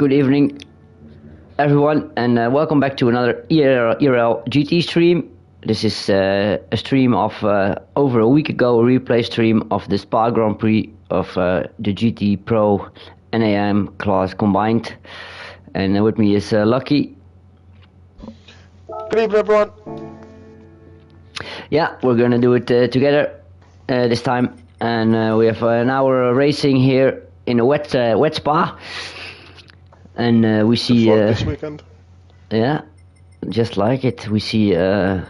Good evening, everyone, and welcome back to another ERL GT stream. This is a stream of over a week ago, a replay stream of the Spa Grand Prix of the GT Pro and AM class combined. And with me is Lucky. Good evening, everyone. Yeah, we're gonna do it together this time, and we have an hour racing here in a wet spa. And we see this weekend. Yeah, just like it. We see a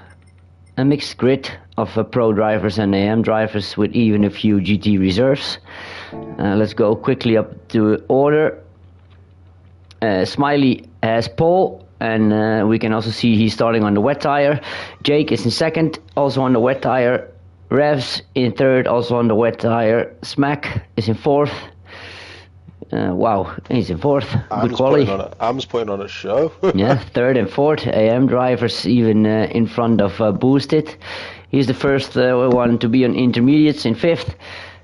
mixed grid of pro drivers and AM drivers with even a few GT reserves. Let's go quickly up to order. Smiley has pole, and we can also see he's starting on the wet tire. Jake is in second, also on the wet tire. Revs in third, also on the wet tire. Smack is in fourth. Wow, he's in fourth. Good quality. Am's putting on a show. Yeah, third and fourth. AM drivers even in front of Boosted. He's the first one to be on intermediates in fifth.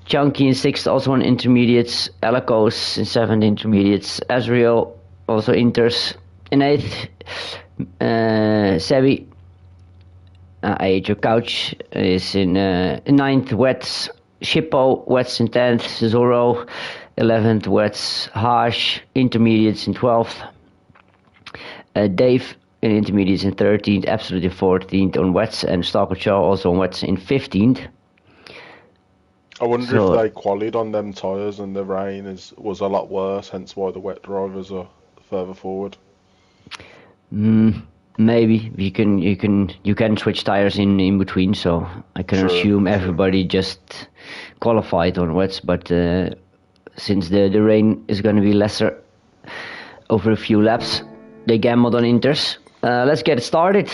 Chunky in sixth, also on intermediates. Alicos in seventh, intermediates. Azriel also inters in eighth. Sebi, your couch is in ninth. Wets. Shippo, wets in 10th. Zorro, 11th. Wets. Harsh, intermediates in 12th. Dave in intermediates in 13th. Absolute in 14th on wets. And Stalker also on wets in 15th. I wonder if they qualied on them tyres and the rain was a lot worse, hence why the wet drivers are further forward. Maybe you can switch tires in between, so I can assume everybody just qualified on wets, but since the rain is going to be lesser over a few laps, they gambled on inters. Let's get it started.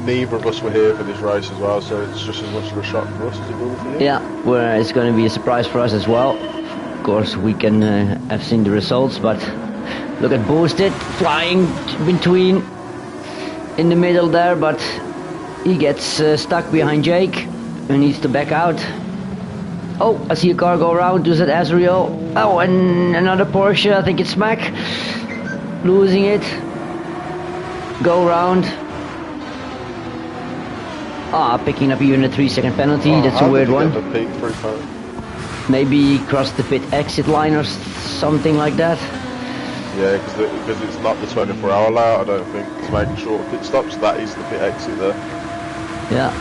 Neither of us were here for this race as well, so it's just as much of a shock for us as it will for you. Yeah, it's going to be a surprise for us as well. Of course, we can have seen the results, but look at Boosted flying between in the middle there, but he gets stuck behind Jake and needs to back out. Oh, I see a car go around. Is it Azriel? Oh, and another Porsche. I think it's Smack. Losing it. Go around. Picking up even a 3-second penalty. That's a weird one. Maybe he crossed the pit exit line or something like that. Yeah, because it's not the 24-hour layout, I don't think. It's making short pit stops. That is the pit exit there. Yeah,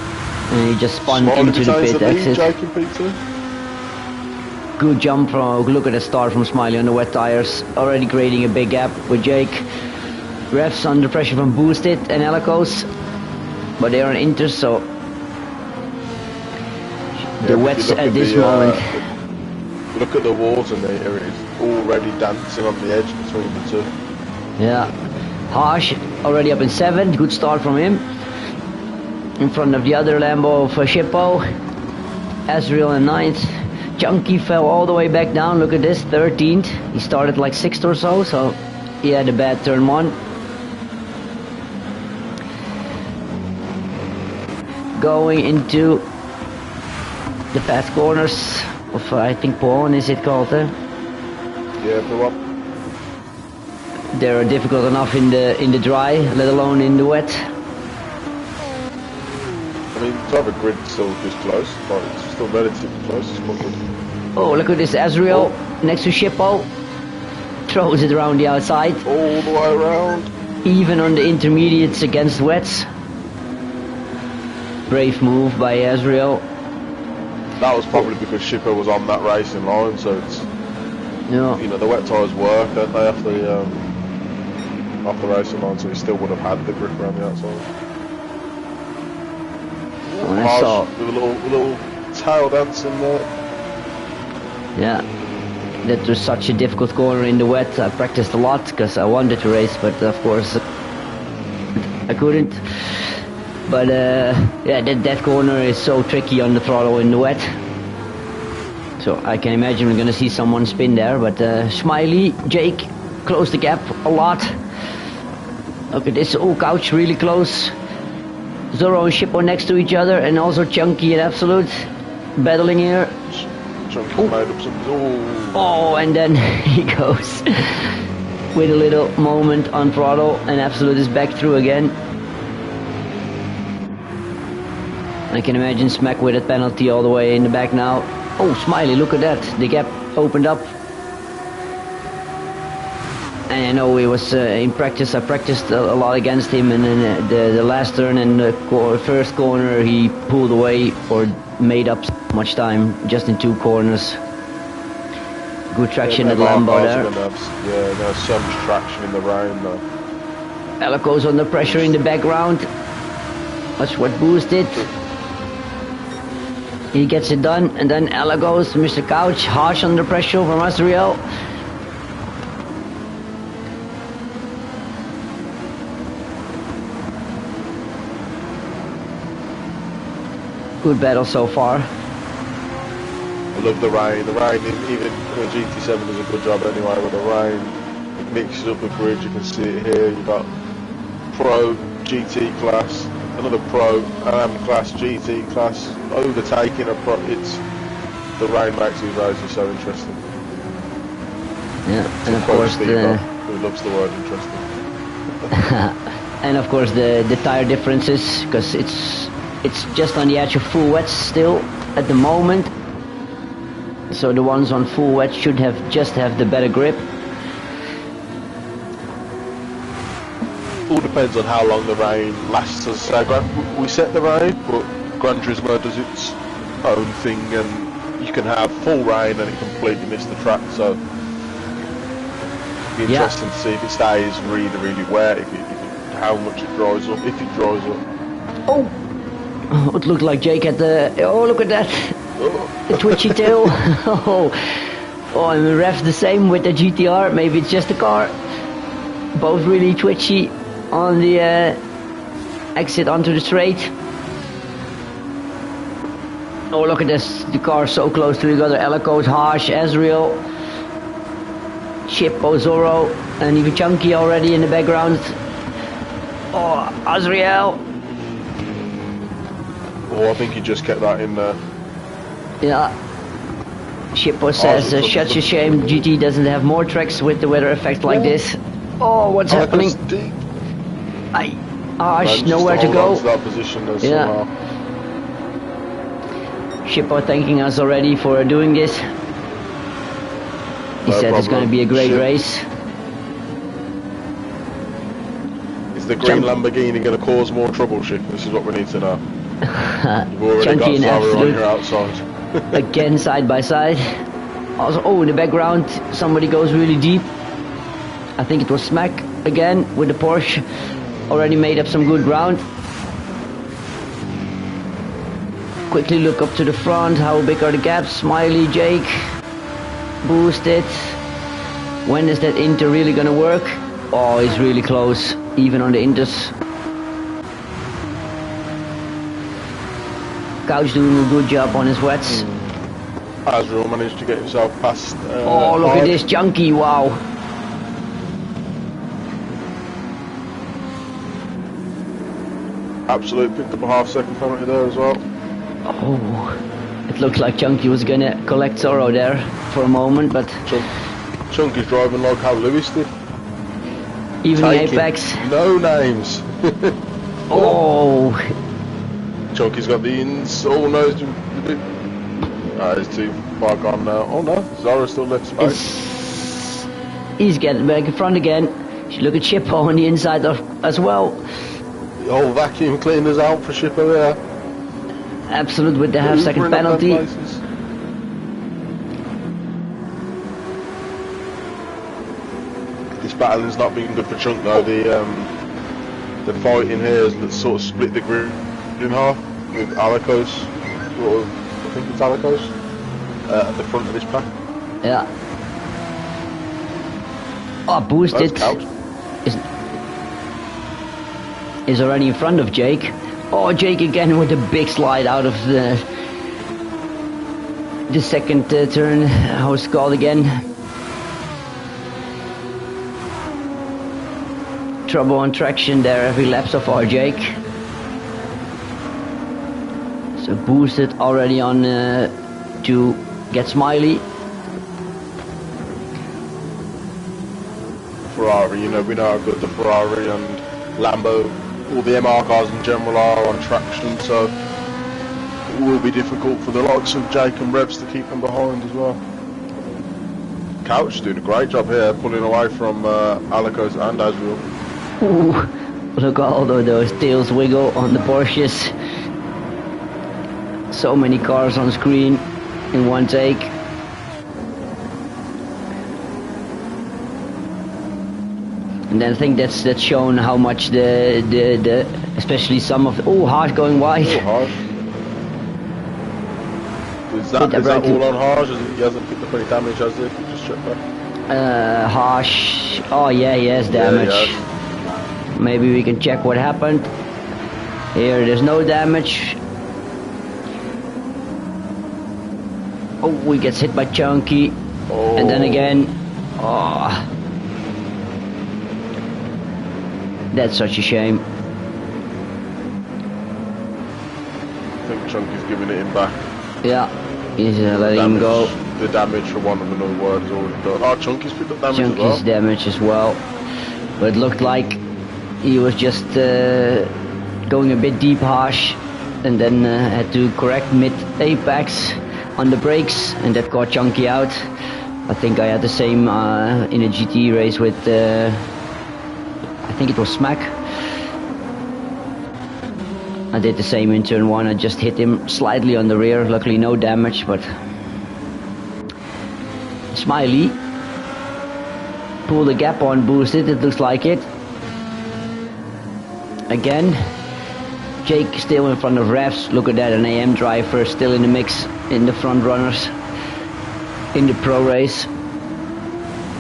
and he just spun into the pit exit. Jake and Peter. Good jump from, look at the start from Smiley on the wet tires. Already creating a big gap with Jake. Refs under pressure from Boosted and Alicos. But they are on inter, so the wets at this moment. Look at the water meter, it's already dancing on the edge between the two. Yeah. Harsh already up in 7th, good start from him. In front of the other Lambo for Shippo. Azriel in 9th. Chunky fell all the way back down, look at this, 13th. He started like 6th or so he had a bad turn 1. Going into the fast corners of I think Pawn, is it called? Yeah, Pawn. They're difficult enough in the dry, let alone in the wet. I mean, to have a grid still this close, but it's still relatively close. It's quite good. Oh, look at this Azriel next to Shippo. Throws it around the outside. All the way around. Even on the intermediates against wets. Brave move by Azriel. That was probably because Shipper was on that racing line, so it's the wet tyres work, don't they, off the racing line, so he still would have had the grip around the outside. Harsh with a little tail dancing there. Yeah, that was such a difficult corner in the wet. I practiced a lot because I wanted to race, but of course I couldn't. But yeah, that corner is so tricky on the throttle in the wet. So I can imagine we're gonna see someone spin there. But Smiley, Jake, close the gap a lot. Look at this, couch really close. Zorro and Shippo next to each other, and also Chunky and Absolute battling here. Chunky's made up some... Oh, and then he goes with a little moment on throttle, and Absolute is back through again. I can imagine Smack with a penalty all the way in the back now. Oh, Smiley, look at that. The gap opened up. And I know he was in practice. I practiced a lot against him, and then the last turn and the first corner he pulled away or made up so much time just in 2 corners. Good traction at Lambo there. Yeah, there's so much traction in the rain though. Alico's under pressure in the background. That's what boosted. He gets it done, and then Ella goes, Mr. Couch, harsh under pressure from Azriel. Good battle so far. I love the rain. The rain, even GT7 does a good job anyway with the rain. It mixes up the grid, you can see it here. You've got Pro, GT class, another Pro, class, GT class, overtaking a Pro. The rain makes these races so interesting. Yeah, and of course who loves the word interesting. and of course the tire differences, because it's just on the edge of full wets still at the moment. So the ones on full wet should just have the better grip. All depends on how long the rain lasts. As I say, we set the rain, but Gran Turismo does its own thing, and you can have full rain and it completely miss the track. So it'll be interesting to see if it stays really, really wet, how much it dries up, if it dries up. Oh, it looked like Jake at the... Oh, look at that. The twitchy tail. And the ref's the same with the GTR. Maybe it's just the car. Both really twitchy on the exit onto the straight. Oh, look at this. The car so close to each other. Alico's harsh, Azriel, Chip, Ozoro, and even Chunky already in the background. Oh, Azriel. Oh, I think he just kept that in there. Yeah. Shippo says, such a shame GT doesn't have more tracks with the weather effect like this. Oh, what's happening? Harsh, nowhere to go. That position yeah. Shippo thanking us already for doing this. He said it's going to be a great race. Is the green Lamborghini going to cause more trouble, Ship? This is what we need to know. You've already Chunky and got Zara on your Absolute outside. again side by side. Also, oh, in the background somebody goes really deep. I think it was Smack again with the Porsche. Already made up some good ground. Quickly look up to the front. How big are the gaps? Smiley, Jake, boosted. When is that inter really gonna work? Oh, he's really close, even on the inters. Couch doing a good job on his wets. Azriel managed to get himself past. Oh, look at this Junkie! Wow. Absolute picked up a half-second penalty there as well. Oh, it looked like Chunky was gonna collect Zorro there for a moment, but Chunky's driving like how Lewis did. Even the Apex. No names. Oh. Chunky's got the ins. Oh no, it's too far gone now. Oh no, Zara's still left space. He's getting back in front again. You look at Shippo on the inside as well. The whole vacuum cleaners out for Shippo there. Absolute with the half-second penalty. This battling's not been good for Chunk though. The fight in here has sort of split the group in half with Alico's, sort of, I think it's Alico's, at the front of this pack. Yeah. Oh, boosted. Is already in front of Jake. Oh, Jake again with a big slide out of the second turn. How it's called again? Trouble on traction there every lap so far, Jake. So boosted already on to get Smiley. Ferrari, you know, we know how good the Ferrari and Lambo, all the MR cars in general are on traction, so it will be difficult for the likes of Jake and Revs to keep them behind as well. Couch doing a great job here, pulling away from Alicos and Asriel. Ooh, look at all of those tails wiggle on the Porsches. So many cars on screen in one take. And then I think that's shown how much the especially some of Harsh going wide. Oh, Harsh. Is that all on Harsh? He hasn't picked up any damage, has he? Just check that. Harsh. Oh yeah, he has damage. Yeah, Maybe we can check what happened. Here, there's no damage. Oh, he gets hit by Chunky. Oh. And then again. Oh. That's such a shame. I think Chunky's giving it him back. Yeah, he's letting him go. The damage, for one of another word, is already done. Oh, Chunky's picked up damage as well. Chunky's damage as well. But it looked like he was just going a bit deep Harsh, and then had to correct mid-apex on the brakes, and that caught Chunky out. I think I had the same in a GT race with, I think it was Smack. I did the same in turn 1, I just hit him slightly on the rear, luckily no damage, but... Smiley. Pull the gap on, boosted, it looks like it. Again. Jake still in front of Revs, look at that, an AM driver still in the mix, in the front runners. In the pro race.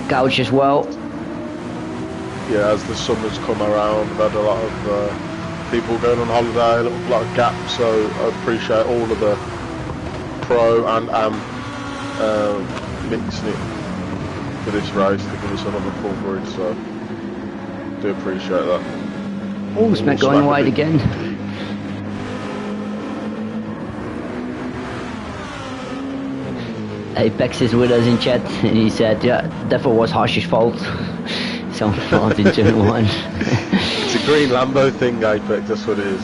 Couch as well. Yeah, as the summer's come around, I've had a lot of people going on holiday, a lot of gaps, so I appreciate all of the pro and AM mixing it for this race to give us another full bridge, so do appreciate that. Oh, Smack going wide again. Apex is with us in chat, and he said, yeah, that was Harsh's fault. His own fault in turn 1. It's a green Lambo thing, Apex, that's what it is.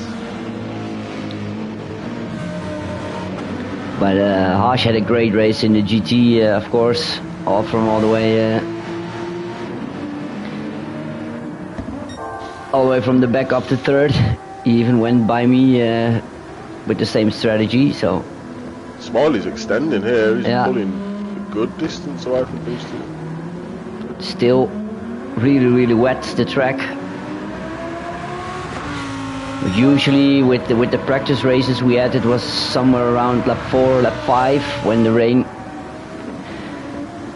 But Harsh had a great race in the GT, of course, all the way from the back up to third. He even went by me with the same strategy, so... Smiley's extending here, he's pulling a good distance away from these two. Still really wet, the track. But usually with the practice races we had, it was somewhere around lap 4, lap 5 when the rain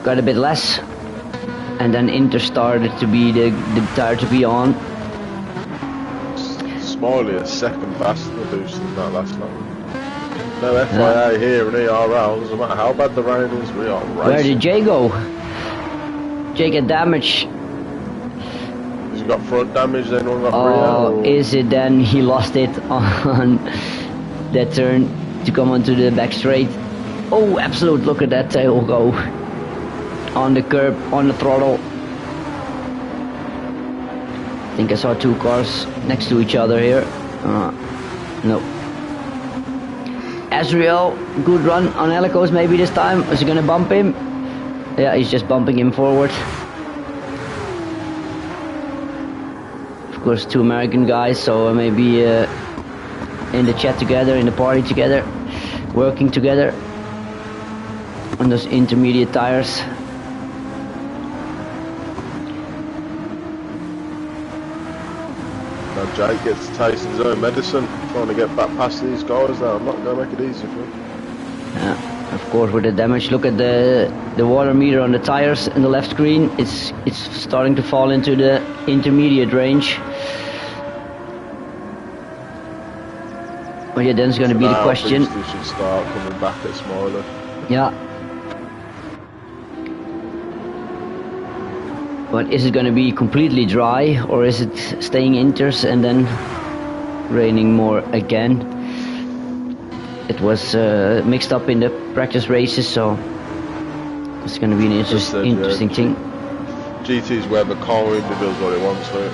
got a bit less, and then Inter started to be the tire to be on. Smiley a second faster boost than that last lap. No FIA here in ERL, doesn't matter how bad the rain is, we are racing. Where did Jay go? Jay get damage. Has he got front damage then on that rear? Is it then he lost it on that turn to come onto the back straight? Oh, absolute, look at that tail go. On the curb, on the throttle. I think I saw two cars next to each other here. No. Asriel, good run on Helicos maybe this time. Is he gonna bump him? Yeah, he's just bumping him forward. Of course, two American guys, so maybe in the chat together, in the party together, working together on those intermediate tires. Now Jake gets to taste his own medicine, trying to get back past these guys now. I'm not going to make it easy for him. Yeah, of course with the damage. Look at the water meter on the tires in the left screen. It's starting to fall into the intermediate range. Oh yeah, then it's going to be the question. You should start coming back at Smiley. Yeah. But is it going to be completely dry, or is it staying inters and then raining more again? it was mixed up in the practice races, so it's going to be an interesting thing. GT's weather kind of does what it wants to.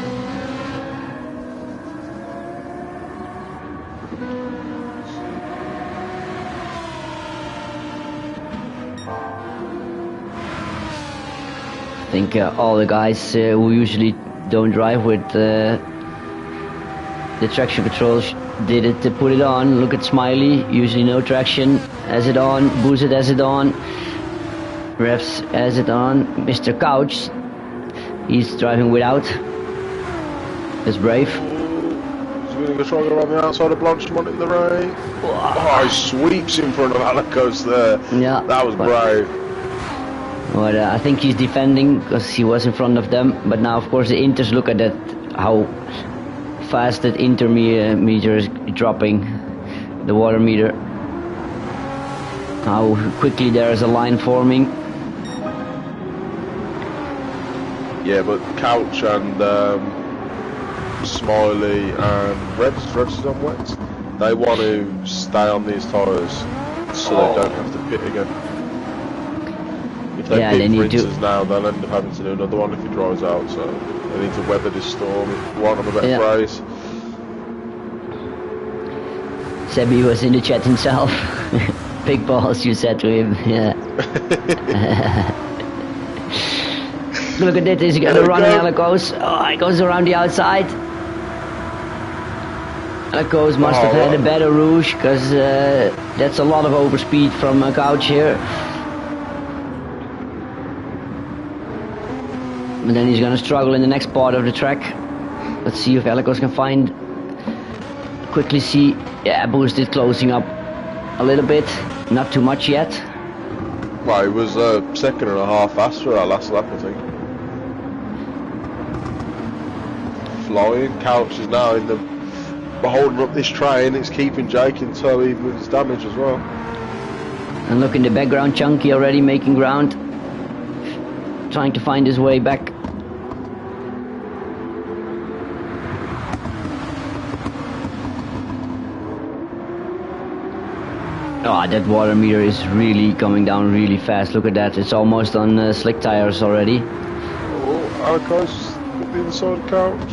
I think all the guys who usually don't drive with the traction control did it to put it on. Look at Smiley, usually no traction, has it on. Boosted has it on. Refs has it on. Mr. Couch, he's driving without. That's brave. He's going to try to go around the outside of Blanchimont in the rain. Oh, he sweeps in front of Alicos there. Yeah, that was brave. But I think he's defending because he was in front of them. But now, of course, the Inters, look at that, how fast that Inter meter is dropping, the water meter. How quickly there is a line forming. Yeah, but Couch and Smiley and Reds is on wets. They want to stay on these tyres so they don't have to pit again. If they pit for instance now, they'll end up having to do another one if he drives out, so they need to weather this storm if you want them a better phrase. Sebi was in the chat himself. Big balls, you said to him. Yeah. Look at it, he's going to run Alicos. Oh, he goes around the outside. Alicos must have had a better rouge, because that's a lot of overspeed from a Couch here. But then he's going to struggle in the next part of the track. Let's see if Alicos can find. Quickly see, yeah, Boosted closing up a little bit, not too much yet. Well, he was a second and a half faster that last lap, I think. Flying, Couch is now in the holding up this train. It's keeping Jake in tow even with his damage as well. And look in the background, Chunky already making ground, trying to find his way back. Oh, that water meter is really coming down really fast. Look at that, it's almost on slick tires already. Oh, Alicos at the inside Couch.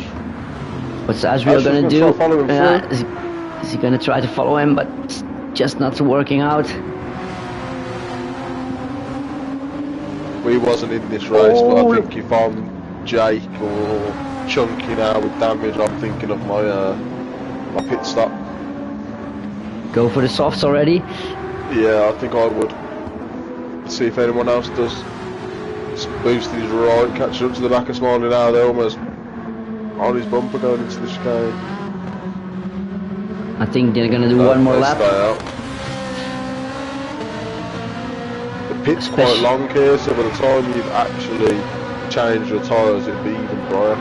What's Asriel going to do? Is he going to try to follow him, but it's just not working out. We wasn't in this race, but I think if I'm Jake or Chunky now with damage, I'm thinking of my pit stop. Go for the softs already? Yeah, I think I would. See if anyone else does. Boosted is right, catching up to the back of Smiley now. They're almost on his bumper going into the chicane. I think they're going to do one more lap. Stay out. The pit's quite long here, so by the time you've actually changed your tyres, it'd be even drier.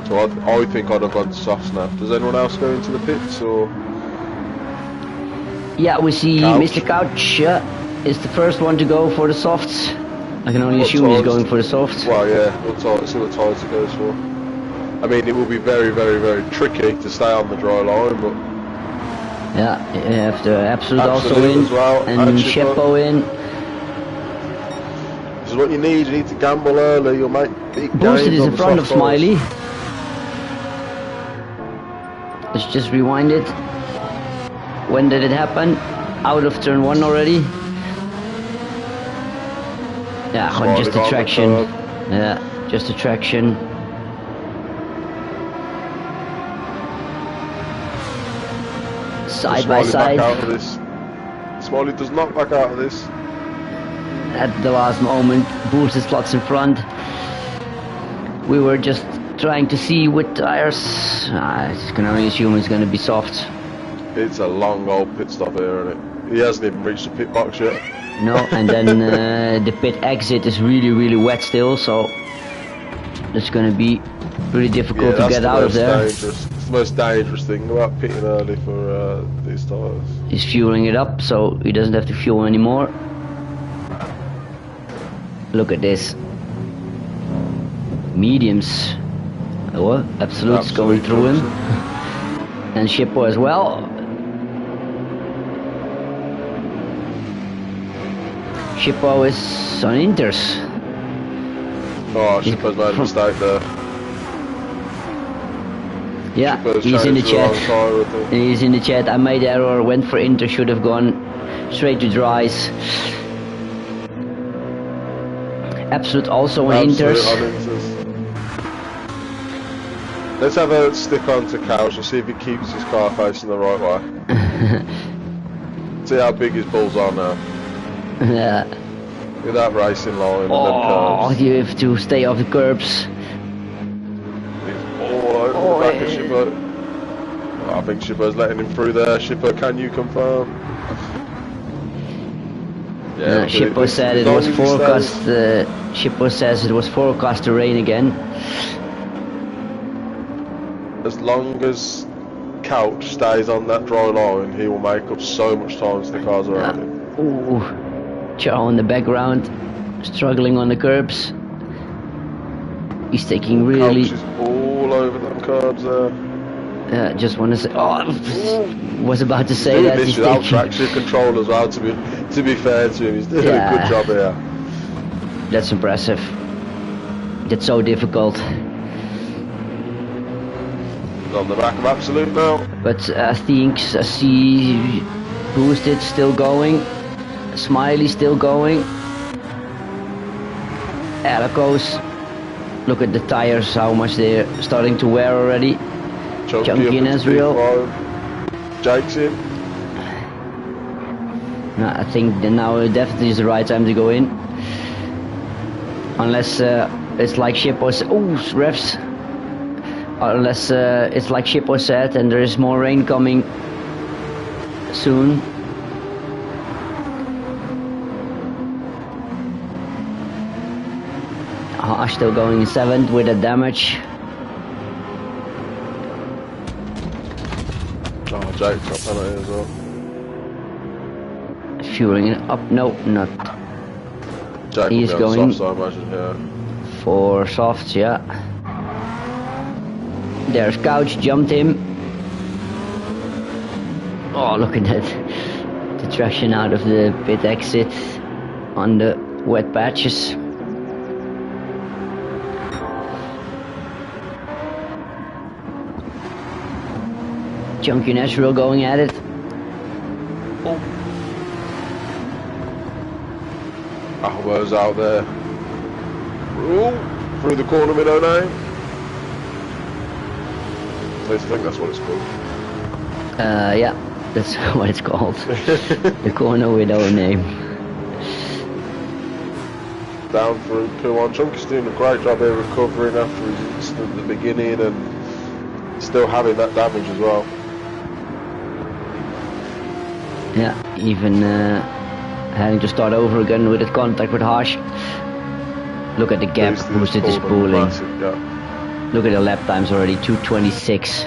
So I think I'd have gone to softs now. Does anyone else go into the pits or? Yeah, we see Couch. Mr. Couch is the first one to go for the softs. I can only assume he's going for the softs. Well, yeah, we'll see what tyres he goes for. I mean, it will be very, very, very tricky to stay on the dry line, but. Yeah, you have the Absolute also in, well, and Sheppo in. This is what you need to gamble early, you'll make big gains. Boosted is in front of Smiley. Let's just rewind it. When did it happen? Out of turn 1 already? Yeah, just a traction. Yeah, just a traction. Side by side. Back out of this. Smiley does not back out of this. At the last moment, Boosted slots in front. We were just trying to see with tires. I can only assume it's going to be soft. It's a long old pit stop here, isn't it? He hasn't even reached the pit box yet. No, and then the pit exit is really, really wet still, so it's going to be really difficult to get out of there. It's the most dangerous thing about pitting early for these tires. He's fueling it up, so he doesn't have to fuel anymore. Look at this. Mediums. Oh, Absolute's going through him. And Shippo as well. Shippo is on Inters. Oh, Shippo's made a mistake there. Yeah, Shippo's he's in the changed chat. the wrong tire, I think. He's in the chat. I made error, went for Inter, should have gone straight to dries. Absolute also on Absolute Inters. on Inters. Let's have a stick on to Couch and see if he keeps his car facing the right way. See how big his balls are now. Yeah. With that racing line and them Oh, curves. you have to stay off the curbs. He's all over the back of Shippo. I think Shippo's letting him through there. Shippo, can you confirm? Yeah, Shippo said it was forecast. Shippo says it was forecast to rain again. As long as Couch stays on that dry line, he will make up so much time to the cars around him. Ooh, Chow in the background, struggling on the curbs. He's taking really. Couch is all over them curbs there. Just want to say. Oh, was about to say doing that. This He's without taking. traction control as well. To be fair to him, he's doing a good job here. That's impressive. That's so difficult. On the back of Absolute now. But I think I see Boosted still going, Smiley still going. Alicos, look at the tires, how much they're starting to wear already. Chunky and Ezreal. Jake's in. No, I think that now definitely is the right time to go in. Unless it's like Shippo said. Oh, refs. Unless it's like Shippo said and there is more rain coming soon. Hash still going in 7th with a damage. Oh, Jake's got penalty as well. Fueling it up. No, not. Jake He's will be on going the soft side, imagine, yeah. for softs, yeah. There's Couch, jumped him. Oh, look at that. The traction out of the pit exit on the wet patches. Chunky Natural going at it. Oh. Albo's out there. Ooh, through the corner with 09. I think that's what it's called. Yeah, that's what it's called. The corner with no name. Down through P1. Chunky's doing a great job here recovering after his incident at the beginning and still having that damage as well. Yeah, even having to start over again with that contact with Harsh. Look at the gap Boosted is pulling. Look at the lap times already, 2:26.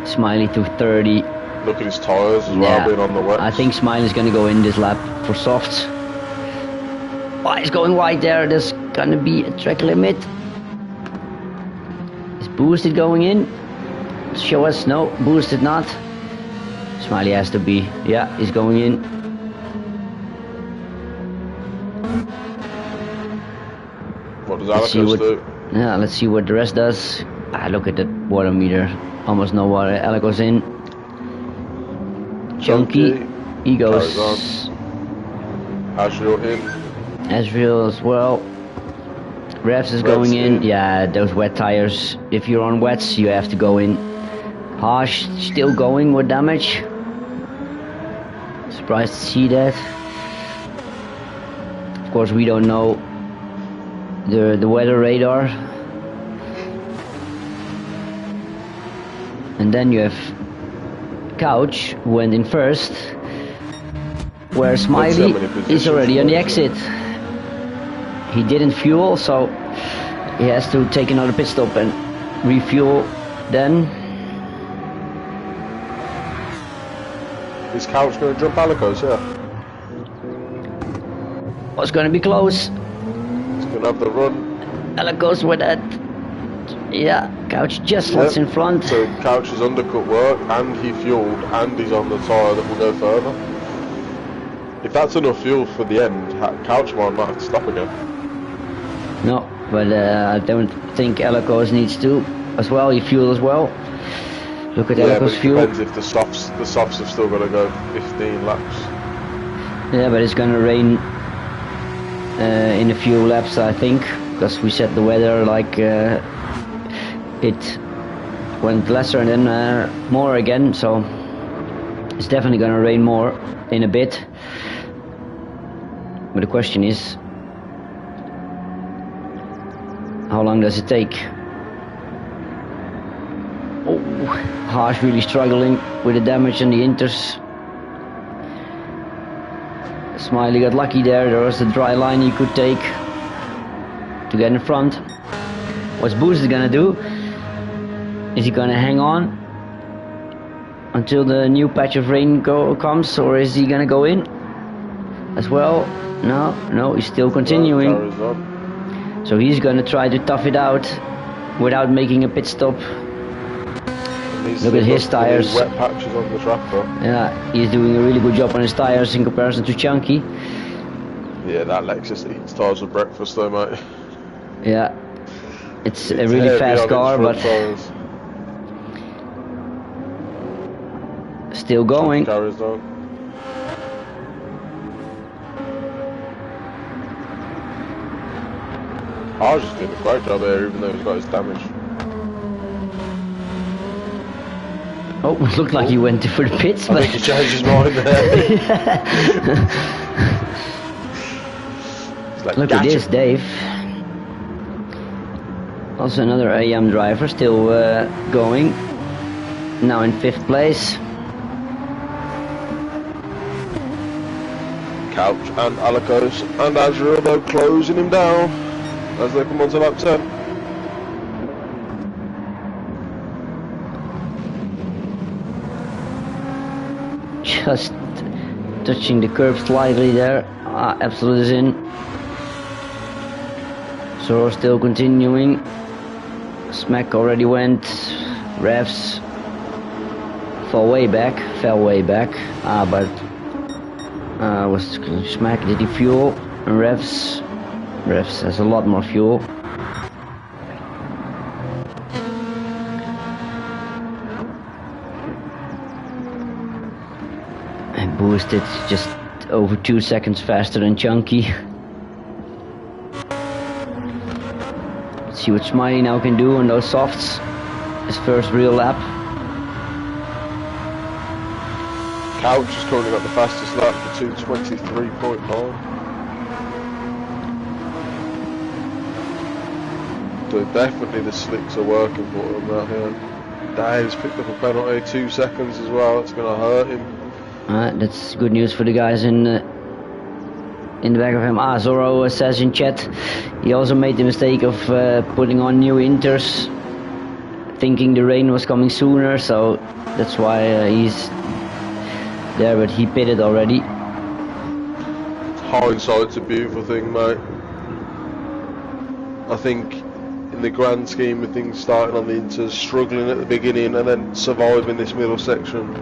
Smiley 2:30. Look at his tyres as well, being on the wet. I think Smiley's gonna go in this lap for softs. Oh, he's going wide there. There's gonna be a track limit. Is Boosted going in? Show us. No, Boosted not. Smiley has to be. Yeah, he's going in. What does Alicos do? Yeah, let's see what the rest does. Ah, look at that water meter. Almost no water. Alicos in. Chunky. He goes. Ezreal in. Ezreal as well. Refs is going in. Yeah, those wet tires. If you're on wets, you have to go in. Harsh still going with damage. Surprised to see that. Of course, we don't know the weather radar. And then you have Couch, who went in first, where Smiley is already on the exit. He didn't fuel, so he has to take another pit stop and refuel then. Is Couch going to jump Alicos? Yeah. Was going to be close. He's going to have the run. Alicos with that. Yeah, Couch just what's in front. So Couch has undercut work and he fueled and he's on the tyre that will go further. If that's enough fuel for the end, Couch might have to stop again. No, but I don't think Ellicos needs to as well. He fuel as well. Look at Ellicos fuel. Depends if the softs have still got to go 15 laps. Yeah, but it's gonna rain in a few laps, I think, because we set the weather like it went lesser and then more again, so it's definitely gonna rain more in a bit. But the question is, how long does it take? Oh, Haas really struggling with the damage and the inters. Smiley got lucky there. There was a dry line he could take to get in front. What's Boosted gonna do? Is he gonna hang on until the new patch of rain comes, or is he gonna go in as well? No, he's still continuing. So he's gonna try to tough it out without making a pit stop. Look at his tires. Wet patches on the track, though. Yeah, he's doing a really good job on his tires in comparison to Chunky. Yeah, that Lexus eats tires for breakfast, though, mate. Yeah, it's a really fast car, but still going. Carries on. I was just doing a great job there, even though he's got his damage. Oh, it looked like he went for the pits, but I think he changed his mind there. Look at this, Dave. Also another AM driver, still going. Now in 5th place. Couch and Alicos and Azure, though, closing him down as they come on to lap 10. Just touching the curb slightly there. Absolute is in. So still continuing. Smack already went. Revs fell way back. But was Smack did he fuel? And Revs has a lot more fuel. Boosted just over 2 seconds faster than Chunky. Let's see what Smiley now can do on those softs. His first real lap. Couch has currently got the fastest lap for 2:23.9. So definitely the slicks are working for him out here. Dave's picked up a penalty, 2 seconds as well. It's going to hurt him. That's good news for the guys in the back of him. Zorro says in chat he also made the mistake of putting on new inters, thinking the rain was coming sooner, so that's why he's there, but he pitted already. Hindsight's a beautiful thing, mate. I think in the grand scheme of things, starting on the inters, struggling at the beginning and then surviving this middle section,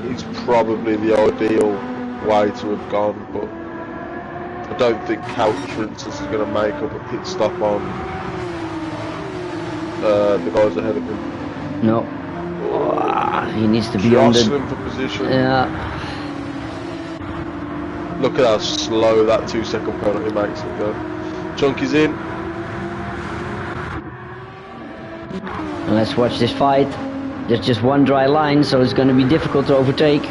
it's probably the ideal way to have gone, but I don't think Couch, for instance, is going to make up a pit stop on the guys ahead of him. No. He needs to be on the... for position. Yeah. Look at how slow that 2 second penalty makes it go. Chunky's in. And let's watch this fight. There's just one dry line, so it's going to be difficult to overtake.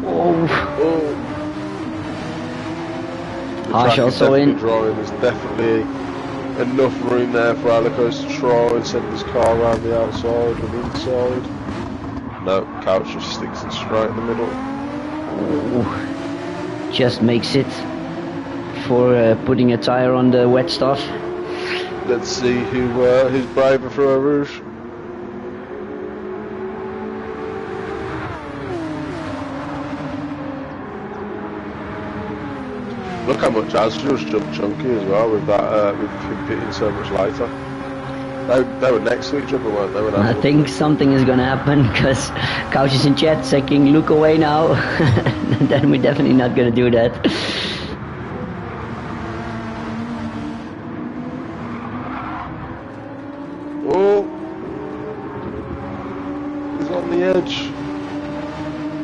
Oh. Haas also in. There's definitely enough room there for Alicos to try and send his car around the outside and inside. No, Couch just sticks it straight in the middle. Oh. Just makes it for putting a tire on the wet stuff. Let's see who's braver for a rouge. Look how much Azra's jumped Chunky as well with that with him pitting so much later. They were next to each other, weren't they? I think something is gonna happen because Couch is in chat saying look away now. Then we're definitely not gonna do that. Oh, he's on the edge.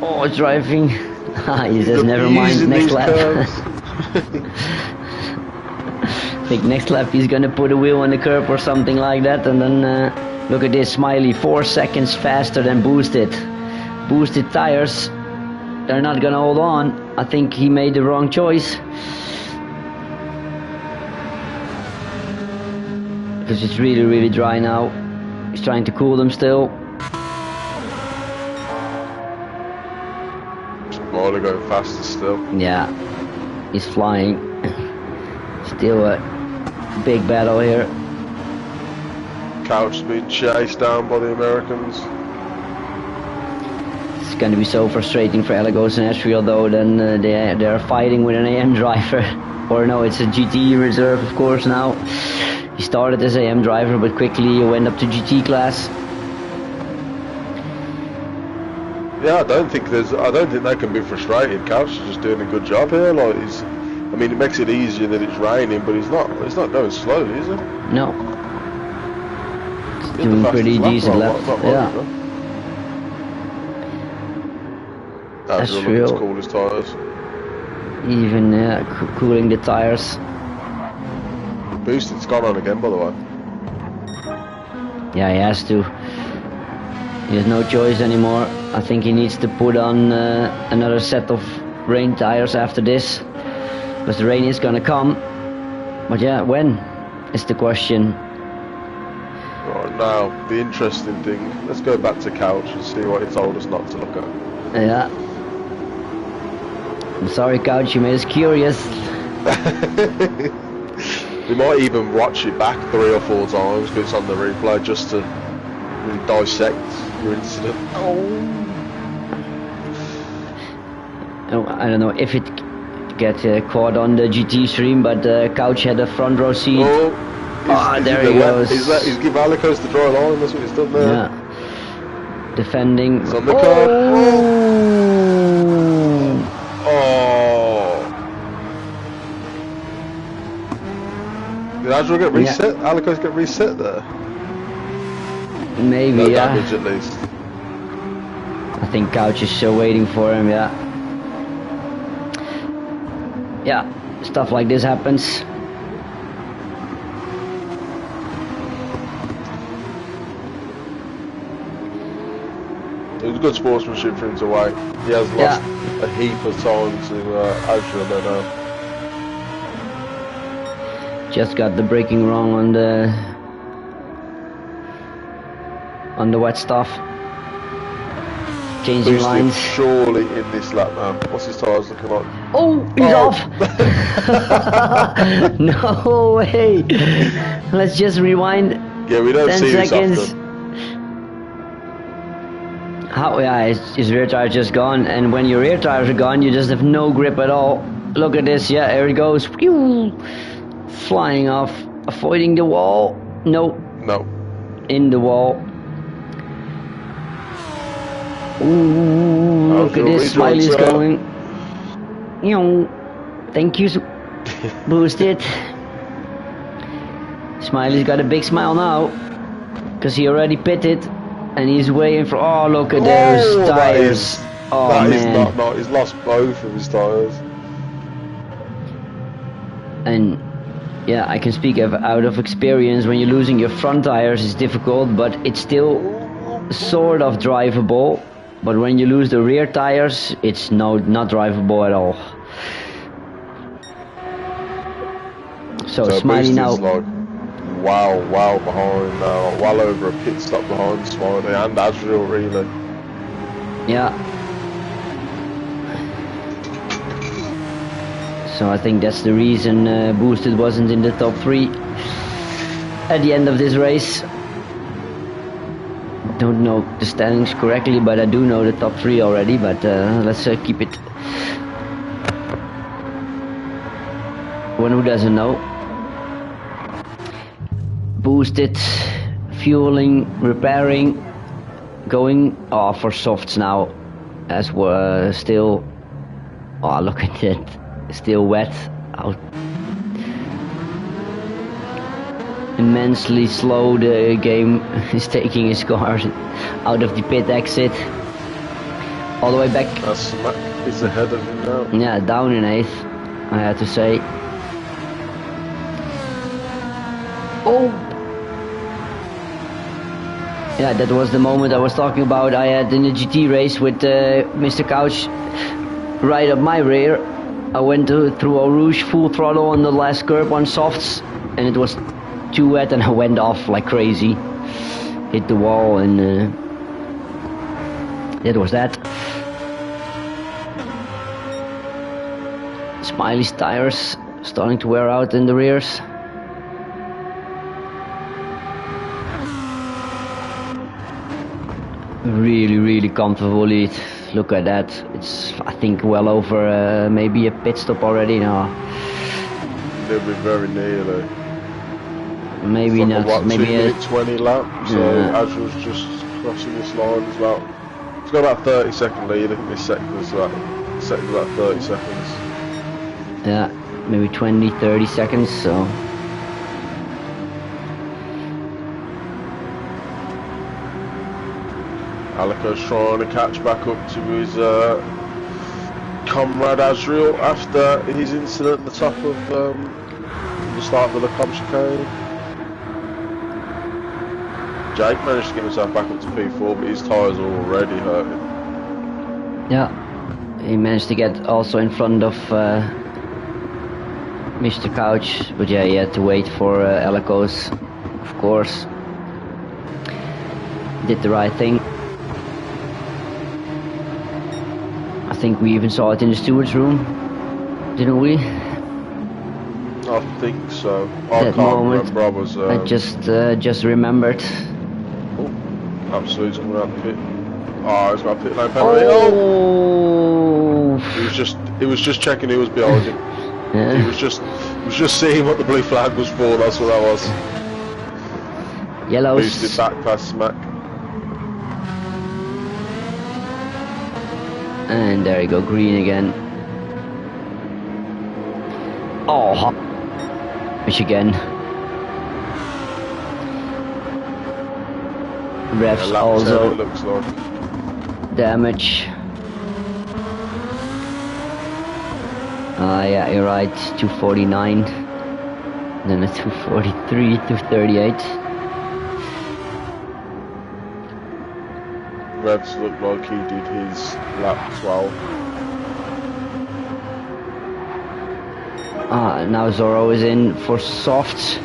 Oh, driving. He says never mind, next lap. I think next lap he's gonna put a wheel on the curb or something like that, and then look at this Smiley, 4 seconds faster than Boosted. Boosted tires, they're not gonna hold on. I think he made the wrong choice. Because it's really, really dry now. He's trying to cool them still. Smiley going faster still. Yeah, he's flying. Still a big battle here. Couch being chased down by the Americans. It's going to be so frustrating for Alagos and Ashfield though. Then they're fighting with an AM driver. Or no, it's a GT reserve of course now. He started as AM driver but quickly went up to GT class. Yeah, I don't think they can be frustrated. Couch is just doing a good job here. Like I mean, it makes it easier that it's raining, but he's not going slowly, is he? No. He's doing pretty decent left. Yeah. That's real. Cool his tires. Even cooling the tires. Boosted's gone on again, by the way. Yeah, he has to. He has no choice anymore. I think he needs to put on another set of rain tires after this. Because the rain is gonna come. But yeah, when is the question. Right, now, the interesting thing, let's go back to Couch and see what he told us not to look at. Yeah. I'm sorry Couch, you made us curious. We might even watch it back 3 or 4 times because it's on the replay just to really dissect your incident. Oh, I don't know if it get caught on the GT stream, but Couch had a front row seat. There he goes. He's give Alicos the dry line, that's what he's done there. Yeah. Defending. He's on the curb. Did Adriel get reset? Yeah. Alicos get reset there? Maybe, no yeah. damage at least. I think Couch is still waiting for him, yeah. Yeah, stuff like this happens. It was good sportsmanship for him to wait. He has lost a heap of time to Adriel there now. Just got the braking wrong on the wet stuff. Changing Boosted lines. Surely in this lap, man. What's his tyres looking like? Oh, he's off! No way! Let's just rewind. Yeah, we don't 10 see seconds. this often. How? Yeah, his rear tire just gone, and when your rear tires are gone, you just have no grip at all. Look at this. Yeah, here he goes. Pew! Flying off, avoiding the wall. No. In the wall. Ooh, look at this, Smiley's going. Thank you, Boosted. Smiley's got a big smile now, because he already pitted, and he's waiting for. Oh, look at those tires. That is not. He's lost both of his tires. And yeah, I can speak out of experience. When you're losing your front tires, it's difficult, but it's still sort of drivable. But when you lose the rear tires, it's not drivable at all. So Smiley now. Like, wow behind now, well over a pit stop behind Smiley and Adriel really. Yeah. So I think that's the reason Boosted wasn't in the top 3 at the end of this race. Don't know the standings correctly, but I do know the top 3 already. But let's keep it. One who doesn't know. Boosted fueling, repairing, going for softs now, as we're still. Oh, look at it, still wet. Out. Immensely slow the game is taking his car out of the pit exit. All the way back. He's ahead of him now. Yeah, down in 8th, I had to say. Oh! Yeah, that was the moment I was talking about. I had in the GT race with Mr. Couch right up my rear. I went through Eau Rouge full throttle on the last curb on softs, and it was too wet, and I went off like crazy. Hit the wall, and that was that. Smiley's tires starting to wear out in the rears. Really comfortable lead. Look at that. It's, I think, well over maybe a pit stop already now. They'll be very nearly. Maybe like not. What, maybe 2 minute 20 lap. So as was just crossing this line, it's got about 30-second lead. I think this second was about 30 seconds. Yeah, maybe 20-30 seconds. So. Alico's trying to catch back up to his comrade Azriel after his incident at the top of the start of the Lecombe chicane. Jake managed to get himself back up to P4, but his tyres are already hurting. Yeah, he managed to get also in front of Mr. Couch, but yeah, he had to wait for Alico's, of course. Did the right thing. I think we even saw it in the steward's room, didn't we? I think so. That moment, I was. I just remembered. Oh, absolutely coming out the pit. Oh, he's got a pit lane penalty. Oh! He was just checking who was behind him. Yeah. He was just seeing what the blue flag was for. That's what that was. Yellows. Boosted back past Smack. And there you go, green again. Oh, which again. Refs also it looks like. damage. Yeah, you're right. 249. Then a 243, 238. Revs looked like he did his lap 12. Now Zorro is in for softs.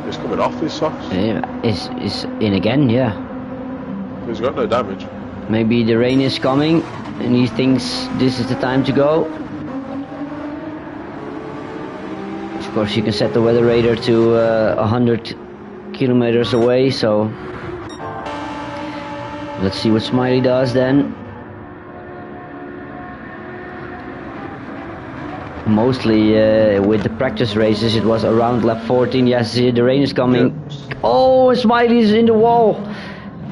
He's coming off his softs. Is in again, yeah. He's got no damage. Maybe the rain is coming and he thinks this is the time to go. Of course you can set the weather radar to 100 kilometers away, so let's see what Smiley does then. Mostly with the practice races it was around lap 14. Yes, the rain is coming. Yep. Oh, Smiley's in the wall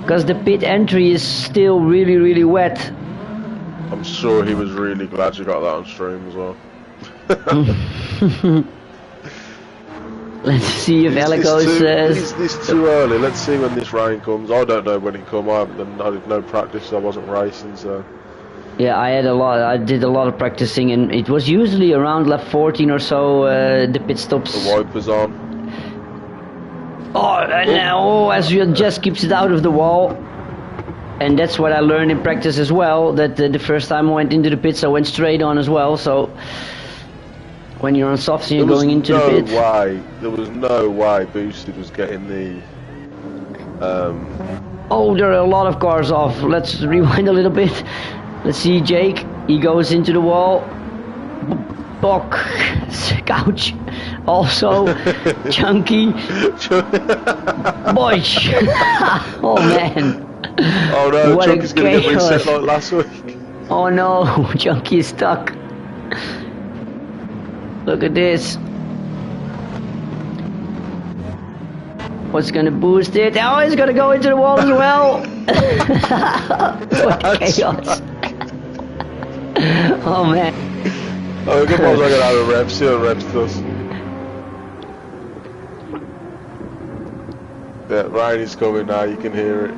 because the pit entry is still really wet. I'm sure he was really glad you got that on stream as well. Let's see if Alico says... Is this too early? Let's see when this rain comes. I don't know when it comes. I had no practice. I wasn't racing, so... Yeah, I did a lot of practicing, and it was usually around lap 14 or so, the pit stops. The wipers on. Oh, and now Azriel just keeps it out of the wall. And that's what I learned in practice as well, that the first time I went into the pits I went straight on as well, so... When you're on softs and you're going into the pit... There was no way Boosted was getting the... Oh, there are a lot of cars off. Let's rewind a little bit. Let's see Jake. He goes into the wall. Bok. Couch. Also. Chunky. Boy. Oh man. Oh no, what Chunky's going to get reset like last week. Oh no, Chunky is stuck. Look at this. What's gonna boost it? Oh, it's gonna go into the wall as well. What chaos. Oh man. Oh, good ones I got out of reps. See what reps does. Yeah, Ryan's coming now, you can hear it.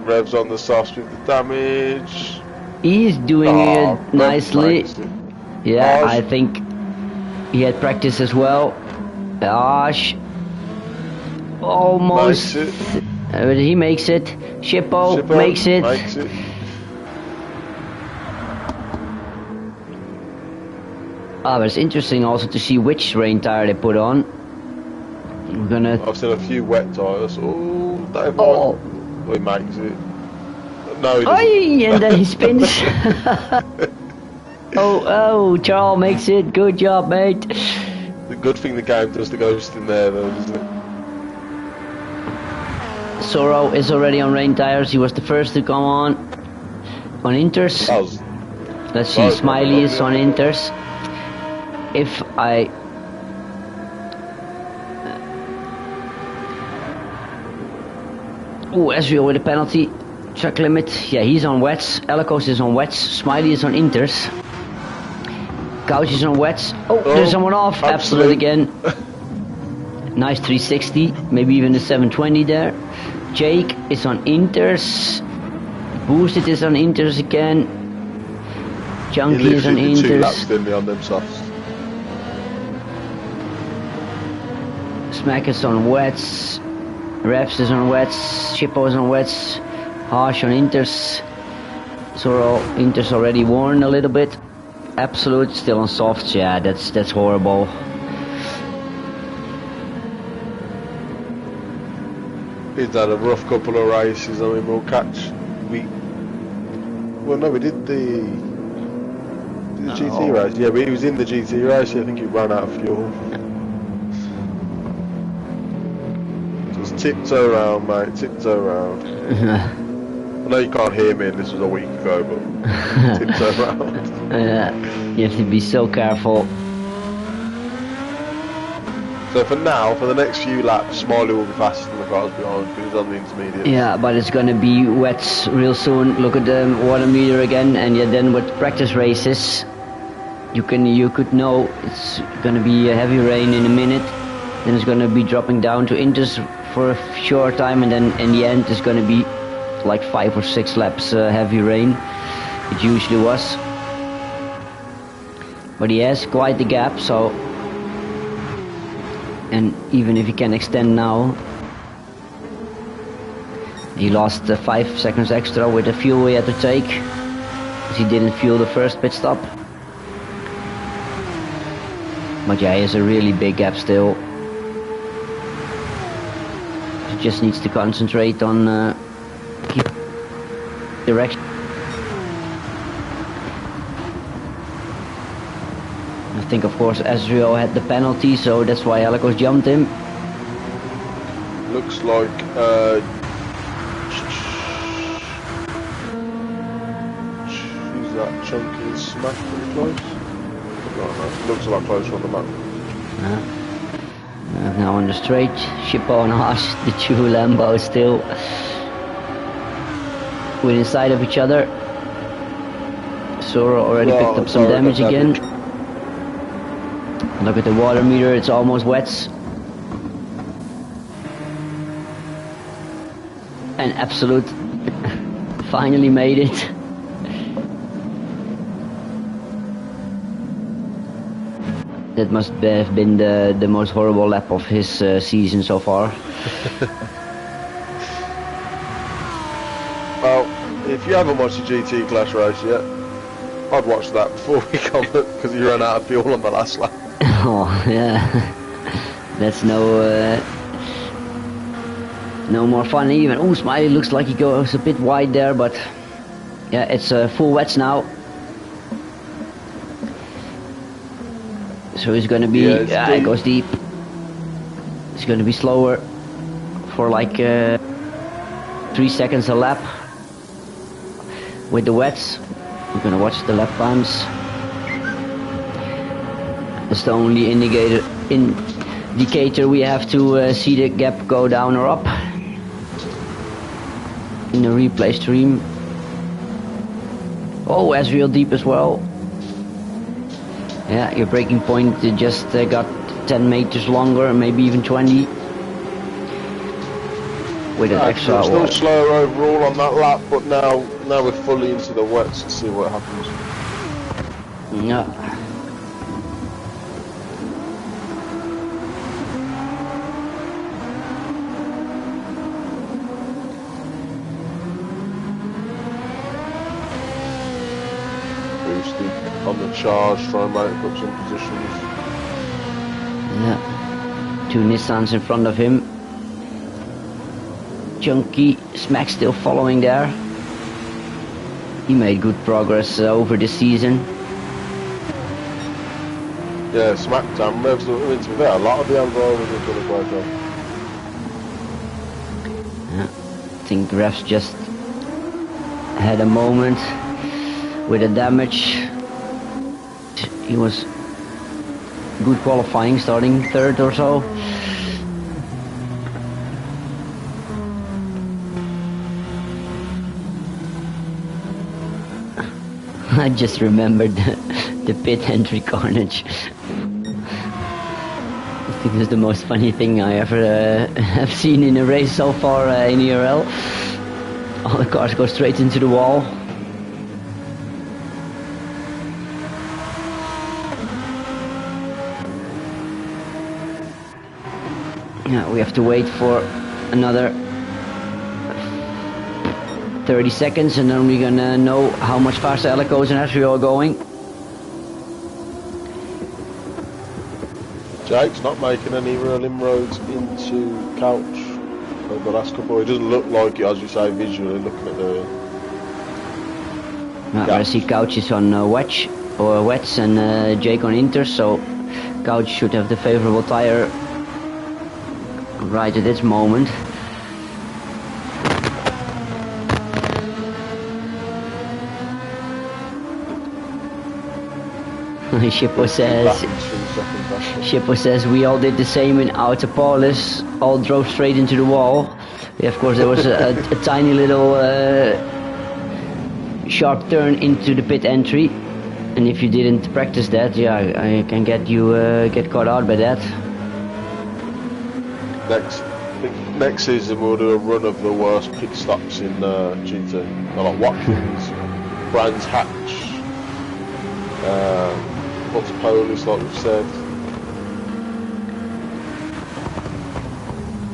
Rev's on the softs with the damage. He's doing it nicely. Yeah, I think he had practice as well. Gosh. Almost. But he makes it. Shippo makes it. Ah, but it's interesting also to see which rain tire they put on. We're gonna. I've seen a few wet tires. Oh, Dave. Oh, he makes it. No, he doesn't. And then he spins. oh, Charles makes it. Good job, mate. The good thing the game does the ghost in there, though, doesn't it? Soro is already on rain tires. He was the first to come on Inters. Let's see, Smiley is on Inters. If I Ezreal with a penalty. Track limit. Yeah, he's on wets. Elikos is on wets. Smiley is on Inters. Couch is on wets. There's someone off. Absolute again. Nice 360. Maybe even a 720 there. Jake is on Inters. Boosted is on Inters again. Junkie is on Inters. 2 laps in me on them softs. Smack is on wets. Reps is on wets. Shippo is on wets. Harsh on Inters. Zoro Inters already worn a little bit. Absolute still on softs. Yeah, that's horrible. He's had a rough couple of races. I mean, we'll catch. We did the GT race. Yeah, but he was in the GT race. I think he ran out of fuel. Just tiptoe around, mate. Tiptoe around. I know you can't hear me, and this was a week ago, but tiptoe around. Yeah, you have to be so careful. So for now, for the next few laps, Smiley will be faster than the cars behind because he's on the intermediate. Yeah, but it's gonna be wet real soon. Look at the water meter again, and yeah, then with practice races, you could know it's gonna be a heavy rain in a minute. Then it's gonna be dropping down to Inters for a short time, and then in the end, it's gonna be like 5 or 6 laps heavy rain. It usually was, but he has quite the gap, so. And even if he can extend now, he lost 5 seconds extra with the fuel he had to take, because he didn't fuel the first pit stop. But yeah, he has a really big gap still. He just needs to concentrate on keep direction. I think of course Ezreal had the penalty, so that's why Elikos jumped him. Looks like who's that? Chunky smash pretty close. Looks a lot closer on the map. Now on the straight, Shippo and Harsh, the two Lambos still within sight of each other. Sora already picked up some damage again. Look at the water meter, it's almost wet. And Absolute finally made it. That must have been the most horrible lap of his season so far. Well, if you haven't watched the GT Clash race yet, I'd watch that before we comment, because you ran out of fuel on the last lap. Oh yeah, that's no more fun even. Oh, Smiley looks like he goes a bit wide there, but yeah, it's full wets now. So he's gonna be, it goes deep. It's gonna be slower for like 3 seconds a lap with the wets. We're gonna watch the lap times. It's the only indicator we have to see the gap go down or up in the replay stream. Oh, Ezreal deep as well. Yeah, your braking point just got 10 meters longer, maybe even 20. With an extra. Still slower overall on that lap, but now we're fully into the wets to see what happens. Yeah. On the charge, try and make up some positions. Yeah, 2 Nissans in front of him. Chunky Smack still following there. He made good progress over the season. Yeah, Smackdown revs. I mean, to be fair, a lot of the other drivers have done a great job. Yeah, I think refs just had a moment with a damage. He was good qualifying, starting 3rd or so. I just remembered the pit entry carnage. I think it's the most funny thing I ever have seen in a race so far in ERL. All the cars go straight into the wall. Yeah, we have to wait for another 30 seconds and then we're gonna know how much faster Elicos and Ezreal are going. Jake's not making any real inroads into Couch over the last couple. It doesn't look like it, as you say, visually looking at the. I see Couch is on Wedge or Wets and Jake on Inter, so Couch should have the favorable tire right at this moment. Shippo says we all did the same in Autopolis, all drove straight into the wall. Yeah, of course there was a tiny little sharp turn into the pit entry, and if you didn't practice that, yeah, I can get you get caught out by that. Next season we'll do a run of the worst pit stops in GT. Like Watkins, Brands Hatch, Autopolis, like we've said.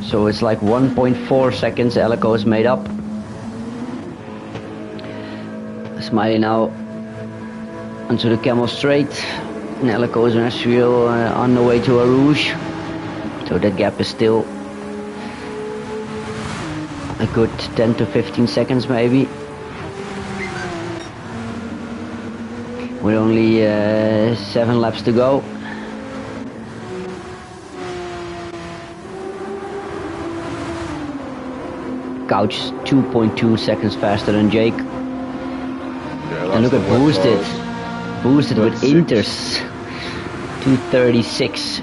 So it's like 1.4 seconds Elicos made up. Smiley now onto the Camel Straight, and Elicos and Ezreal on the way to a Rouge. So that gap is still a good 10 to 15 seconds maybe. With only 7 laps to go. Couch 2.2 seconds faster than Jake. Yeah, and look at Boosted with Inters. 2:36.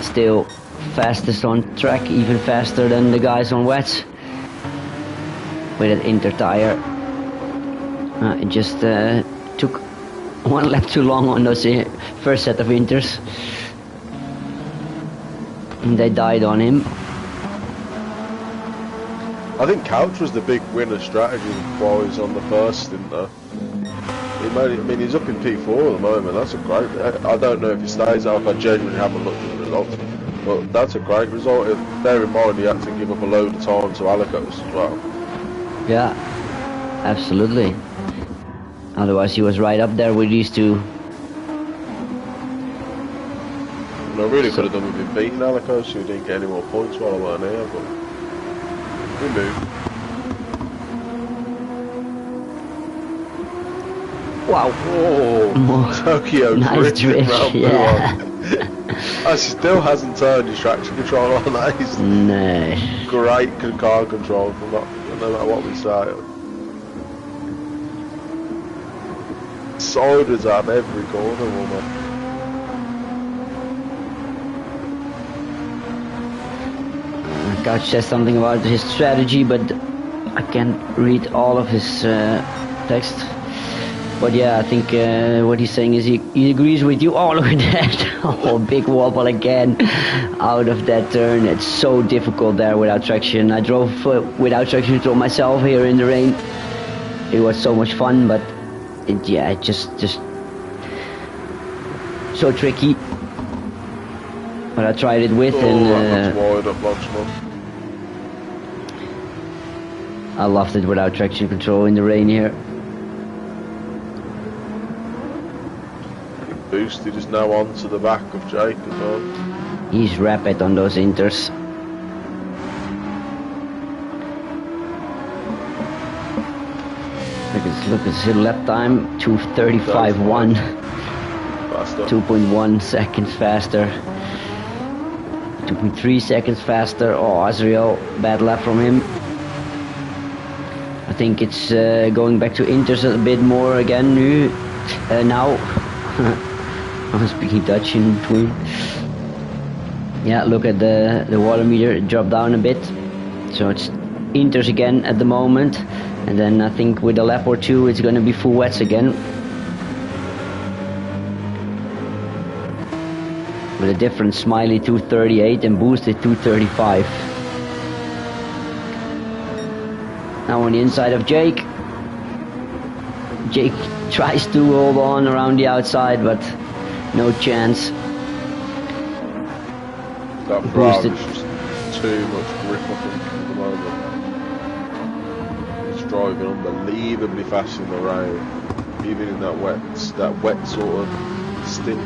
Still fastest on track, even faster than the guys on wets. With an Inter tire. It just took 1 lap too long on those first set of Inters. And they died on him. I think Couch was the big winner strategy-wise on the first stint though. He made it, I mean, he's up in P4 at the moment. That's a great. I don't know if he stays out. I genuinely haven't looked at the results, but that's a great result. Bear in mind he had to give up a load of time to Alicos as well. Yeah, absolutely. Otherwise, he was right up there with these two. And I really could have done with him beating Alicos, so he didn't get any more points while I weren't here. But we moved. Wow. Oh, Tokyo nice drift, yeah. He still hasn't turned his traction control on. That is great car control from that, no matter what we say. Siders out every corner, woman. Couch says something about his strategy, but I can't read all of his text. But yeah, I think what he's saying is he agrees with you. Oh, look at that. Oh, big wobble again out of that turn. It's so difficult there without traction. I drove without traction control myself here in the rain. It was so much fun, but it just so tricky. But I tried it with, and I loved it without traction control in the rain here. Boosted is now on to the back of Jake as well. He's rapid on those inters. Look at his lap time, 2:35.1. 2.1 seconds faster. 2.3 seconds faster. Oh, Azriel, bad lap from him. I think it's going back to inters a bit more again now. I'm speaking Dutch in between. Yeah, look at the water meter, it dropped down a bit. So it's inters again at the moment. And then I think with a lap or two it's going to be full wets again. With a different Smiley 238 and boosted 235. Now on the inside of Jake. Jake tries to hold on around the outside, but no chance. That boosted. Too much grip I think at the moment. He's driving unbelievably fast in the rain, even in that wet sort of stint.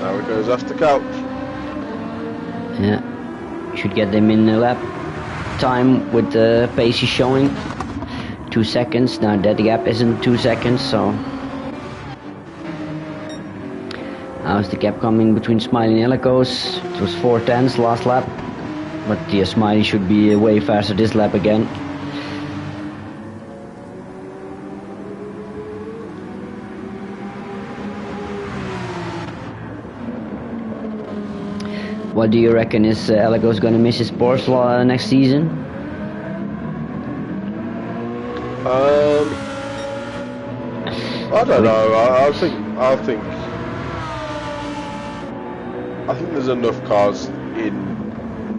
Now he goes after Couch. Yeah, should get them in the lap time with the pace he's showing. 2 seconds. Now that gap isn't 2 seconds, so how's the gap coming between Smiley and Elicos? It was 4 tenths last lap, but yeah, Smiley should be way faster this lap again. What do you reckon? Is Elicos going to miss his Porsche next season? I don't know. I think there's enough cars in.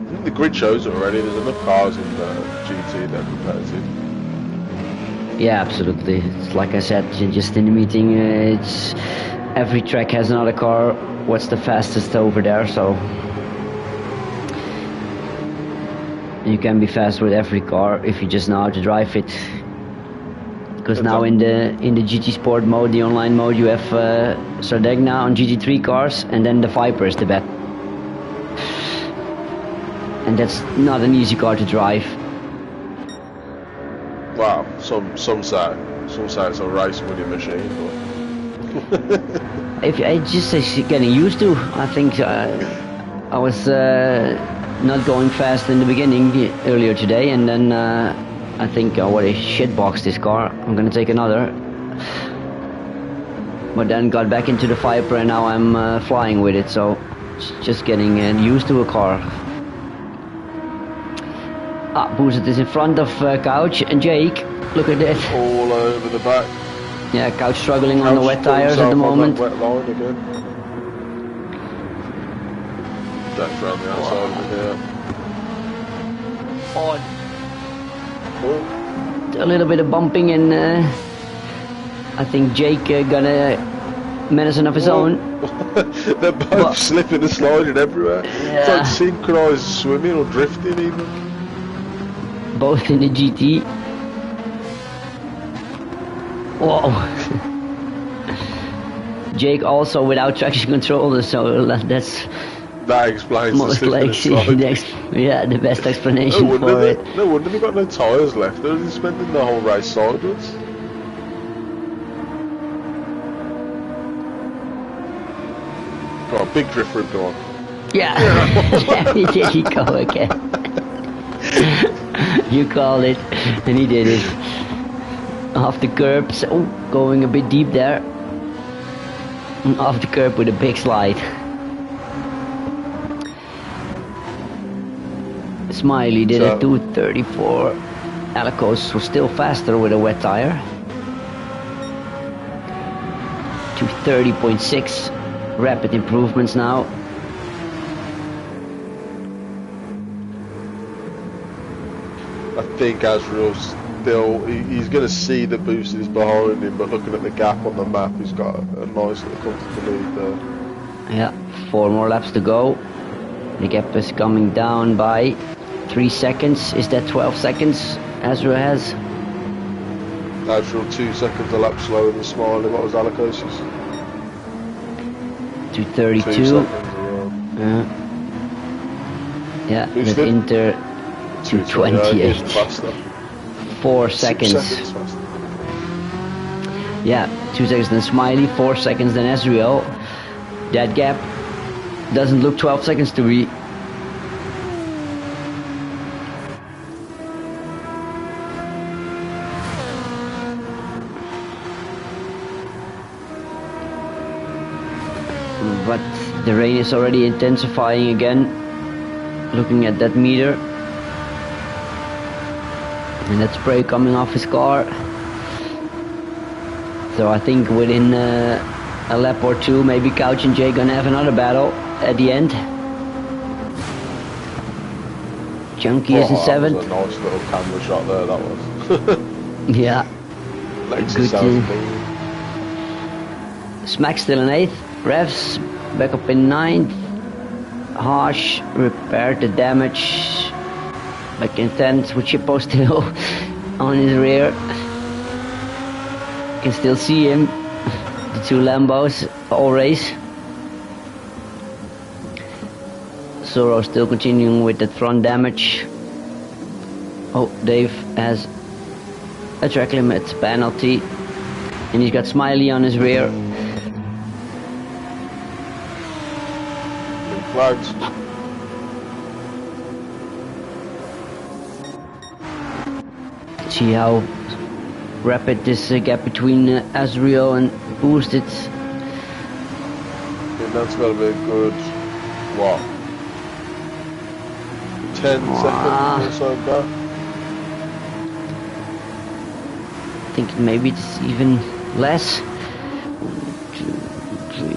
I think the grid shows it already. There's enough cars in the GT that are competitive. Yeah, absolutely. It's like I said just in the meeting. It's every track has another car. What's the fastest over there? So you can be fast with every car if you just know how to drive it. Because now in the GT Sport mode, the online mode, you have Sardegna on GT3 cars, and then the Viper is the best. And that's not an easy car to drive. Wow, some say it's a race winning machine. But If I just say getting used to, I think I was not going fast in the beginning earlier today, and then. I think what a shitbox this car. I'm gonna take another. But then got back into the Viper and now I'm flying with it, so just getting used to a car. Boozit is in front of Couch and Jake. Look at that. All over the back. Yeah, Couch struggling on the wet tires at the moment. Wet line again. Jack's around the outside of it here. Oh. A little bit of bumping and I think Jake gonna medicine of his own. They're both slipping and sliding everywhere. Yeah. It's like synchronized swimming or drifting even. Both in the GT. Whoa. Jake also without traction control, so that explains most likely the best explanation for it. No wonder they've got no tyres left. They're spending the whole race sideways. Go on, big drift rip, go on. Yeah, there you go again. You called it, and he did it. Off the curbs, going a bit deep there. off the curb with a big slide. Smiley did a 2:34. Alicos was still faster with a wet tire. 2:30.6. Rapid improvements now. I think Azrael's still, he's going to see the boost is behind him, but looking at the gap on the map, he's got a nice little comfortable lead there. Yeah, 4 more laps to go. The gap is coming down by 3 seconds. Is that 12 seconds Azrael has? Azrael 2 seconds a lap slower than Smiley. What was Alicos's? 2:32. 2 seconds, yeah, with Inter 2:28. Faster. 4 seconds. 6 seconds faster. Yeah, 2 seconds than Smiley, 4 seconds than Azrael. That gap doesn't look 12 seconds to me. But the rain is already intensifying again. Looking at that meter. And that spray coming off his car. So I think within a lap or two, maybe Couch and Jay gonna have another battle at the end. Junkie is in 7th. That was a nice little camera shot there, that was. Yeah. Good. Smack still in 8th. Revs back up in 9th. Harsh repaired the damage. Back in 10th with Chippo still on his rear. Can still see him. The 2 Lambos all race. Soro still continuing with the front damage. Oh, Dave has a track limit penalty. And he's got Smiley on his rear. Flags. See how rapid this gap between Azrael and Boosted. I think that's got to be a good, what, 10 seconds or so back? I think maybe it's even less. 1, 2, 3,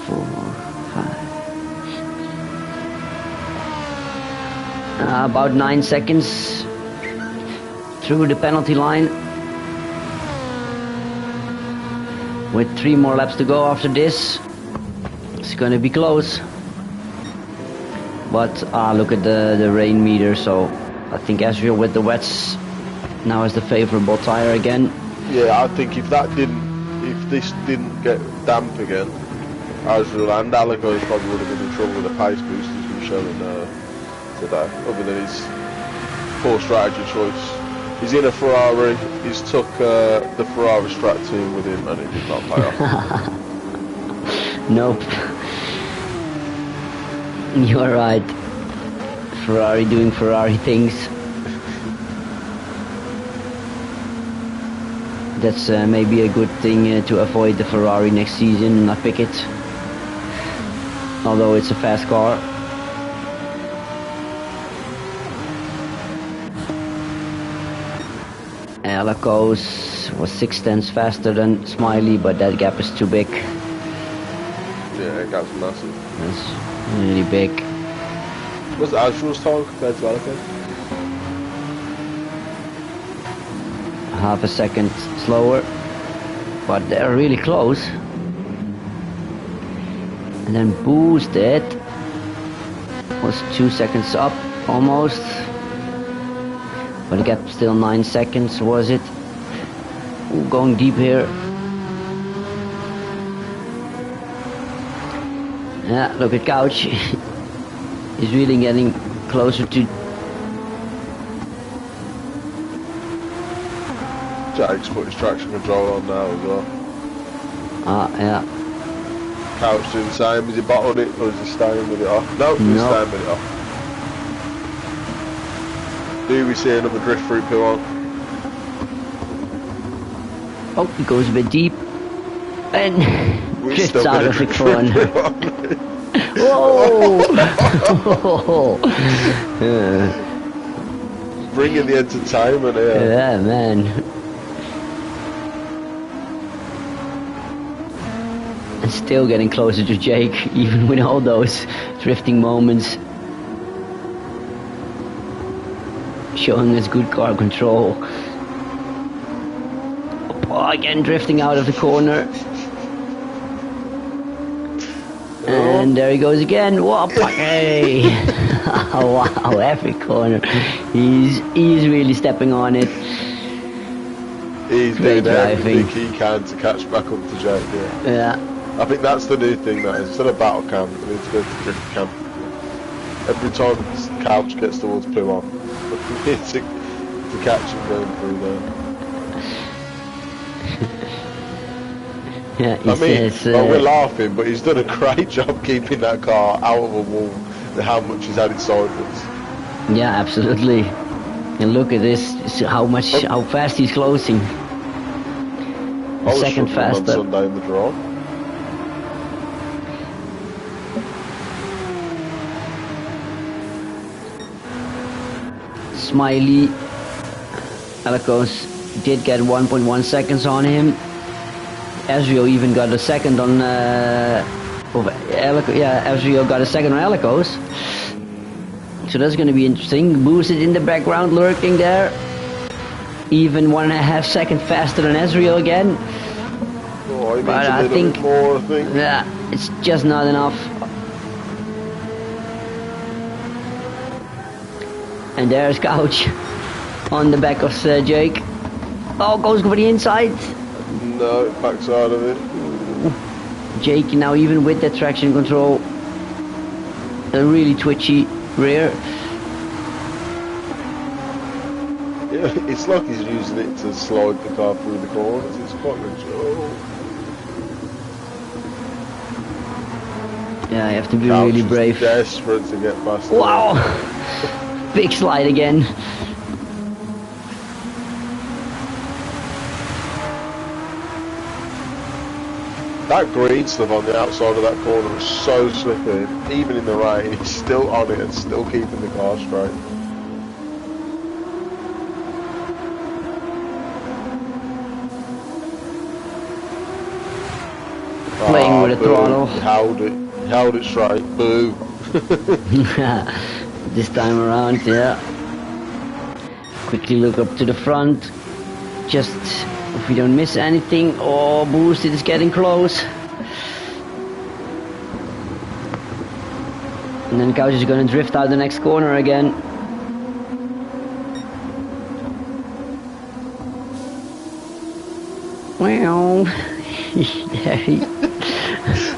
4, 5. About 9 seconds through the penalty line. With 3 more laps to go after this. It's gonna be close. But look at the rain meter, so I think Azrael with the wets now has the favorable tire again. Yeah, I think if this didn't get damp again, Azrael and Alicos probably would have been in trouble with the pace boosters we were showing today, other than his poor strategy choice. He's in a Ferrari, he's took the Ferrari strat team with him and it did not pay off. Nope. You're right. Ferrari doing Ferrari things. That's maybe a good thing to avoid the Ferrari next season and not pick it. Although it's a fast car. Alicos was 6/10 faster than Smiley, but that gap is too big. Yeah, that gap's massive. That's really big. What's Azrael's time compared to Alicos? Half a second slower, but they're really close. And then Boosted was 2 seconds up almost. But the gap still 9 seconds, was it? Ooh, going deep here. Yeah, look at Couch. He's really getting closer to... Jake's put his traction control on now as well. Yeah. Couch doing the same. Is he bottled it or is he staying with it off? No, he's staying with it off. Do we see another drift through P1? Oh, he goes a bit deep. And We're drifts still out gonna of the drift corner. through. Whoa! Bringing the entertainment here. Yeah, man. And still getting closer to Jake, even with all those drifting moments. Showing us good car control. Oh, again drifting out of the corner. And there he goes again. Whoa, hey! Oh, wow, every corner. He's really stepping on it. He's Great doing driving. everything he can to catch back up to Jake. Yeah. I think that's the new thing now. Instead of battle cam, we need to go to drift cam. Every time Couch gets towards Plymouth, we need to catch him going through there. Yeah, I mean, we're laughing, but he's done a great job keeping that car out of a wall and how much he's had it sideways. Yeah, absolutely. And look at this, how fast he's closing. A second faster. On Sunday in the draw. Smiley Alicos did get 1.1 seconds on him. Ezrio even got a second on Ezrio got a second on Alicos. So that's going to be interesting. Boosted in the background, lurking there. Even 1.5 seconds faster than Ezrio again. Oh, he but needs a little bit more, I think. Yeah, it's just not enough. And there's Couch on the back of Jake. Oh, goes for the inside. No, backside of it. Jake now even with that traction control. A really twitchy rear. Yeah, it's like he's using it to slide the car through the corners. It's quite rich. Oh. Yeah, you have to be Couch really brave. Desperate to get past. Wow! Big slide again. That green stuff on the outside of that corner was so slippy. Even in the rain, he's still on it and still keeping the car straight. Playing with the throttle. He held it straight. Boo. This time around, yeah. Quickly look up to the front. Just if we don't miss anything. Oh, Boosted is getting close. And then Couch is going to drift out the next corner again. Well,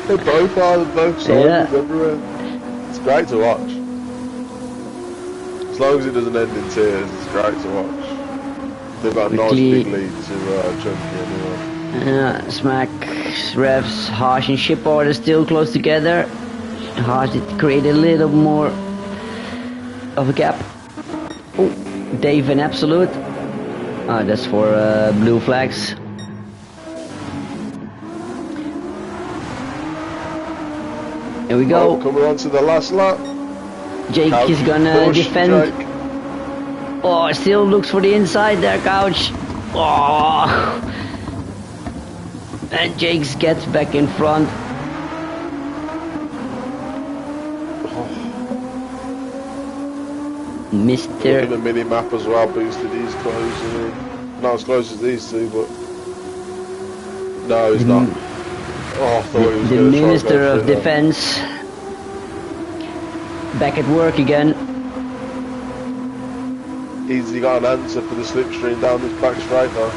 They're both on both sides, everywhere. It's great to watch. As long as it doesn't end in tears, it's great to watch. They've got a nice big lead to Chunky anyway. Yeah, Smack, Revs, Harsh and Shipboard are still close together. Harsh did create a little more of a gap. Oh, Dave and Absolute. Ah, that's for blue flags. Here we go. Oh, coming on to the last lap. Jake Couch is gonna defend. Jake. Oh, still looks for the inside there, Couch. Oh. And Jake gets back in front. Mister. Look at the mini map as well, Boosted. He's close, isn't he? Not as close as these two, but no, he's not. Oh, I thought he was the going to Minister of Defense back at work again. He's got an answer for the slipstream down this back straight now.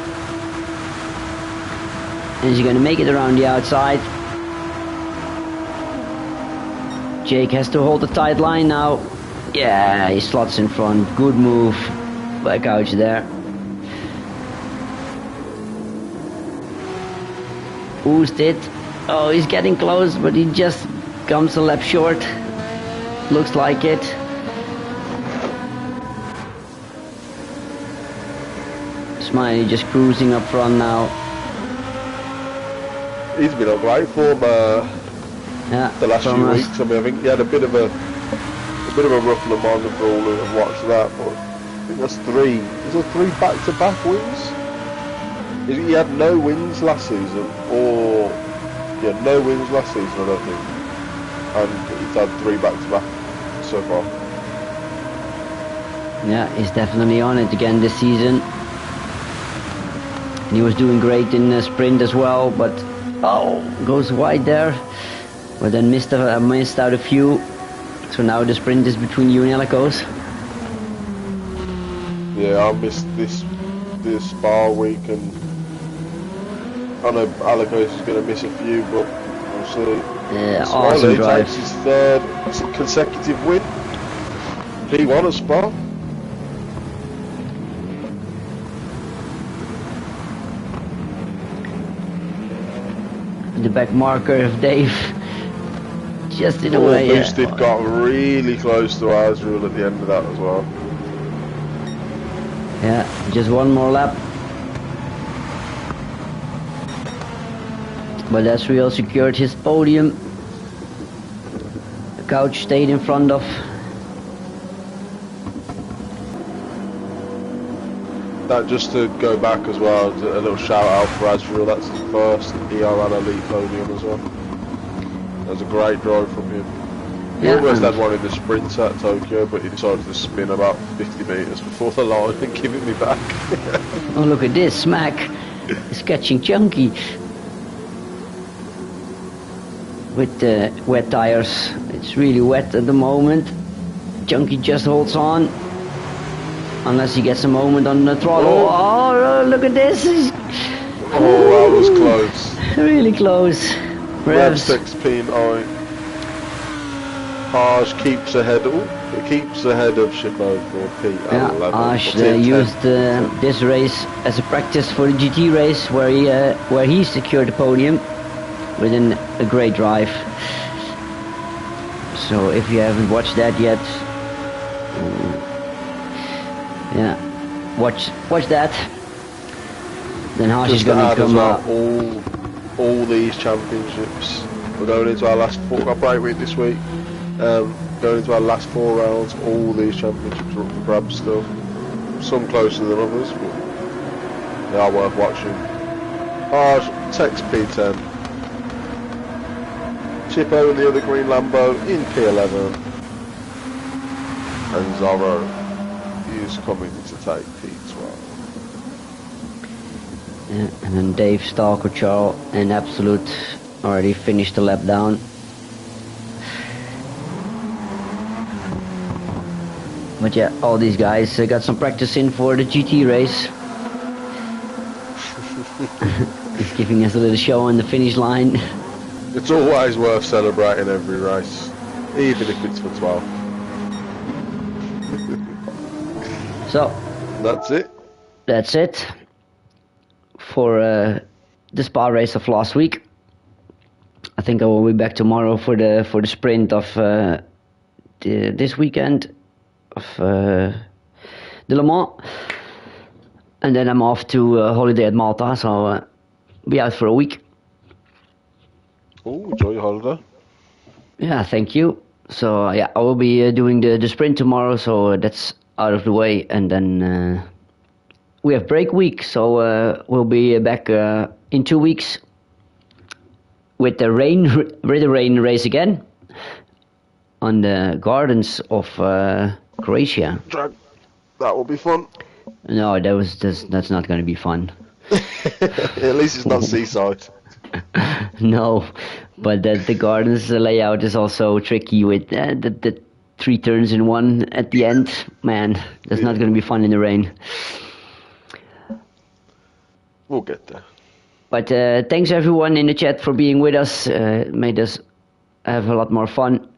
And he's going to make it around the outside. Jake has to hold a tight line now. Yeah, he slots in front. Good move by Couch there. Boosted. Oh, he's getting close, but he just comes a lap short. Looks like it. Smiley just cruising up front now. he's been on great form the last few weeks. I mean, I think he had a bit of a rough Le Mans for all who have watched that, but I think that's three. Is there 3 back-to-back wins? He had no wins last season, or no wins last season, I don't think, and he's had 3 back-to-back so far. Yeah, he's definitely on it again this season. And he was doing great in the sprint as well, but goes wide there. But then missed out a few. So now the sprint is between you and Alicos. Yeah, I missed this Spa week, and I know Alicos is going to miss a few, but we'll see. Yeah, awesome drive. Takes his 3rd consecutive win. P1 at Spa. The back marker of Dave just in a way. Boosted got really close to ours rule at the end of that as well. Yeah, just one more lap. But Asriel secured his podium. The Couch stayed in front of. That, just to go back as well, a little shout out for Asriel. That's his first ERL Elite podium as well. That was a great drive from him. He almost had one in the sprints at Tokyo, but he decided to spin about 50 metres before the line and give it me back. Oh, look at this, Smack is catching Chunky. With the wet tires. It's really wet at the moment. Chunky just holds on. Unless he gets a moment on the throttle. Oh, look at this. That was close. Really close. Revs XP9. Haj keeps ahead. It keeps ahead of Shippo for P11. Yeah, Haj used this race as a practice for the GT race, where he secured the podium with a great drive. So if you haven't watched that yet, watch that. Then Haj is going to come up. All these championships. We're going into our last 4 break week this week. Going into our last 4 rounds. All these championships are up for grabs still. Some closer than others, but they are worth watching. Haj takes P10. Chippo and the other green Lambo in P11. And Zorro is coming to take P12. Yeah, and then Dave, Stalker, Charles and Absolute already finished the lap down. But yeah, all these guys got some practice in for the GT race. He's giving us a little show on the finish line. It's always worth celebrating every race, even if it's for 12. So that's it. That's it for the Spa race of last week. I think I will be back tomorrow for the sprint of this weekend of the Le Mans, and then I'm off to holiday at Malta, so be out for a week. Oh, enjoy your holiday. Yeah, thank you. So yeah, I will be doing the sprint tomorrow, so that's out of the way, and then we have break week, so we'll be back in 2 weeks with the rain race again on the gardens of Croatia. That will be fun. No, that's not going to be fun. At least it's not seaside. No, but the gardens layout is also tricky with the 3 turns in one at the end. Man, that's not going to be fun in the rain. We'll get there. But thanks everyone in the chat for being with us. Made us have a lot more fun.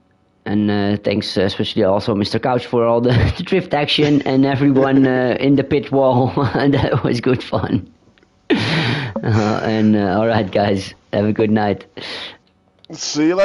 And thanks especially also Mr. Couch for all the drift action and everyone in the pit wall. That was good fun. Alright guys, have a good night. See you later.